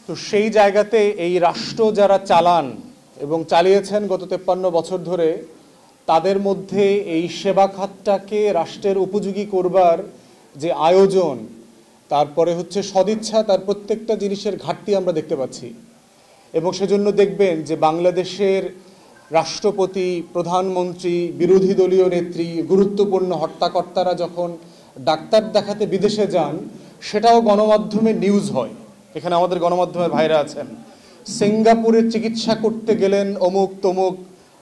তো সেই জায়গাতে এই রাষ্ট্র যারা চালান এবং চালিয়েছেন গত 53 বছর ধরে, তাদের মধ্যে এই সেবা খাতটাকে রাষ্ট্রের উপযোগী করবার যে আয়োজন, তারপরে হচ্ছে সদিচ্ছা, তার প্রত্যেকটা জিনিসের ঘাটতি আমরা দেখতে পাচ্ছি। এবং সেজন্য দেখবেন যে বাংলাদেশের রাষ্ট্রপতি, প্রধানমন্ত্রী, বিরোধী দলীয় নেত্রী, গুরুত্বপূর্ণ হর্তাকর্তারা যখন ডাক্তার দেখাতে বিদেশে যান, সেটাও গণমাধ্যমে নিউজ হয়। এখানে আমাদের গণমাধ্যমের ভাইরা আছেন। সিঙ্গাপুরে চিকিৎসা করতে গেলেন অমুক তমুক,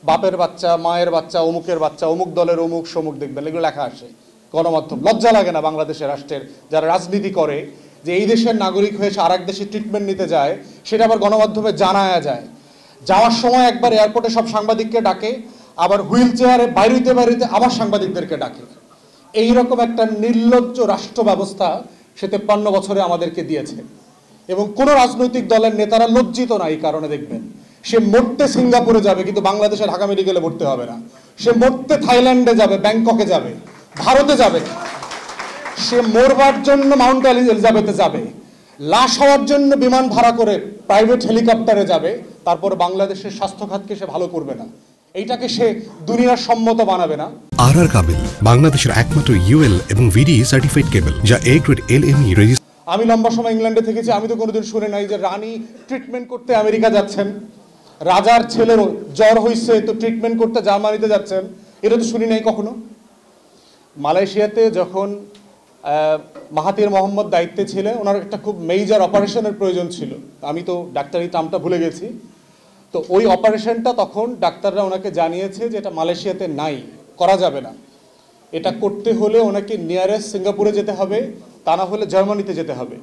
বাপের বাচ্চা, মায়ের বাচ্চা, অমুকের বাচ্চা, অমুক দলের অমুক সমুক, দেখবেন এগুলো লেখা আসে গণমাধ্যম। লজ্জা লাগে না বাংলাদেশের রাষ্ট্রের যারা রাজনীতি করে যে এই দেশের নাগরিক হয়ে সে আরেক দেশে ট্রিটমেন্ট নিতে যায়, সেটা আবার গণমাধ্যমে জানায়া যায়। যাওয়ার সময় একবার এয়ারপোর্টে সব সাংবাদিককে ডাকে, আবার হুইল চেয়ারে বাইরেতে বাইরেতে আবার সাংবাদিকদেরকে ডাকে। এইরকম একটা নির্লজ্জ রাষ্ট্র ব্যবস্থা সে 53 বছরে আমাদেরকে দিয়েছে। এবং কোনো রাজনৈতিক দলের নেতারা লজ্জিত না এই কারণে। দেখবেন সে মরতে সিঙ্গাপুরে যাবে, কিন্তু বাংলাদেশে ঢাকা মেডিকেলে ভর্তি হবে না। সে মরতে থাইল্যান্ডে যাবে, ব্যাংককে যাবে, ভারতে যাবে। সে মরবার জন্য মাউন্ট এলিজাবেথে যাবে, লাশ হওয়ার জন্য বিমান ভাড়া করে প্রাইভেট হেলিকপ্টারে যাবে, তারপর বাংলাদেশের স্বাস্থ্য খাতকে সে ভালো করবে না। এইটাকে সে দুনিয়ার সম্মত বানাবে না। আর কাবিল বাংলাদেশের একমাত্র ইউএল এবং ভিডি সার্টিফাইড কেবল, যা A গ্রেড LME রেজিস্ট্রেশন। আমি লম্বা সময় ইংল্যান্ডে থেকেছি, আমি তো কোনোদিন শুনে নাই যে রানী ট্রিটমেন্ট করতে আমেরিকা যাচ্ছেন, রাজার ছেলেরও জ্বর হয়েছে তো ট্রিটমেন্ট করতে জার্মানিতে যাচ্ছেন। এটা তো শুনি নাই কখনো। মালয়েশিয়াতে যখন মাহাতির মোহাম্মদ দায়িত্বে ছিলেন, ওনার একটা খুব মেজর অপারেশনের প্রয়োজন ছিল। আমি তো ডাক্তারি টার্মটা ভুলে গেছি। তো ওই অপারেশনটা তখন ডাক্তাররা ওনাকে জানিয়েছে যে এটা মালয়েশিয়াতে নাই, করা যাবে না। এটা করতে হলে ওনাকে নিয়ারেস্ট সিঙ্গাপুরে যেতে হবে, তা না হলে জার্মানিতে যেতে হবে।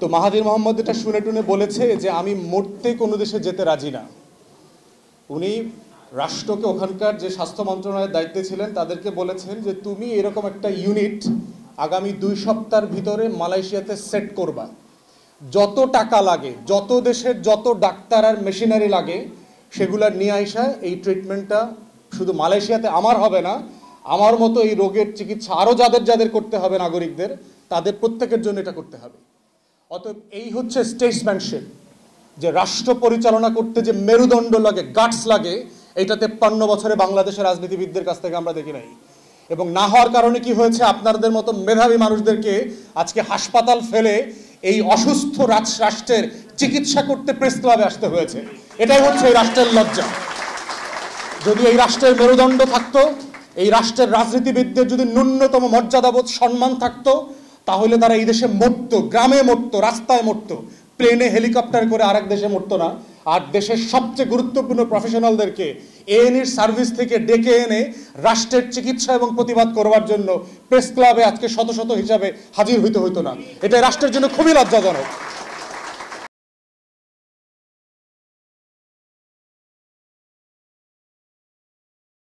তো মাহাতির মোহাম্মদ এটা শুনে টুনে বলেছে যে আমি মরতে কোনো দেশে যেতে রাজি না। উনি রাষ্ট্রকে, ওখানকার যে স্বাস্থ্য মন্ত্রণালয়ের দায়িত্বে ছিলেন, তাদেরকে বলেছেন যে তুমি এরকম একটা ইউনিট আগামী 2 সপ্তাহের ভিতরে মালয়েশিয়াতে সেট করবা। যত টাকা লাগে, যত দেশের যত ডাক্তার আর মেশিনারি লাগে, সেগুলা নিয়ে আসা এই ট্রিটমেন্টটা শুধু মালয়েশিয়াতে আমার হবে না, আমার মতো এই রোগের চিকিৎসা আরও যাদের যাদের করতে হবে নাগরিকদের, তাদের প্রত্যেকের জন্য এটা করতে হবে। অতএব এই হচ্ছে স্টেটসম্যানশিপ, যে রাষ্ট্র পরিচালনা করতে যে মেরুদণ্ড লাগে, গাটস লাগে, এইটা 53 বছরে বাংলাদেশের রাজনীতিবিদদের কাছ থেকে আমরা দেখি নাই। এবং না হওয়ার কারণে কি হয়েছে, আপনাদের মতো মেধাবী মানুষদেরকে আজকে হাসপাতাল ফেলে এই অসুস্থ রাষ্ট্রের চিকিৎসা করতে প্রেস ক্লাবে আসতে হয়েছে। এটাই হচ্ছে এই রাষ্ট্রের লজ্জা। যদি এই রাষ্ট্রের মেরুদণ্ড থাকতো, এই রাষ্ট্রের রাজনীতিবিদদের যদি ন্যূনতম মর্যাদাবোধ, সম্মান থাকতো, তাহলে তারা এই দেশে মরতো, গ্রামে মরতো, রাস্তায় মরতো, প্লেনে হেলিকপ্টার করে আরেক দেশে মরতো না। আর দেশের সবচেয়ে গুরুত্বপূর্ণ প্রফেশনালদেরকে এএনইর সার্ভিস থেকে ডেকে এনে রাষ্ট্রের চিকিৎসা এবং প্রতিবাদ করবার জন্য প্রেস ক্লাবে আজকে শত শত হিসাবে হাজির হইতে হইতো না। এটা রাষ্ট্রের জন্য খুবই লজ্জাজনক।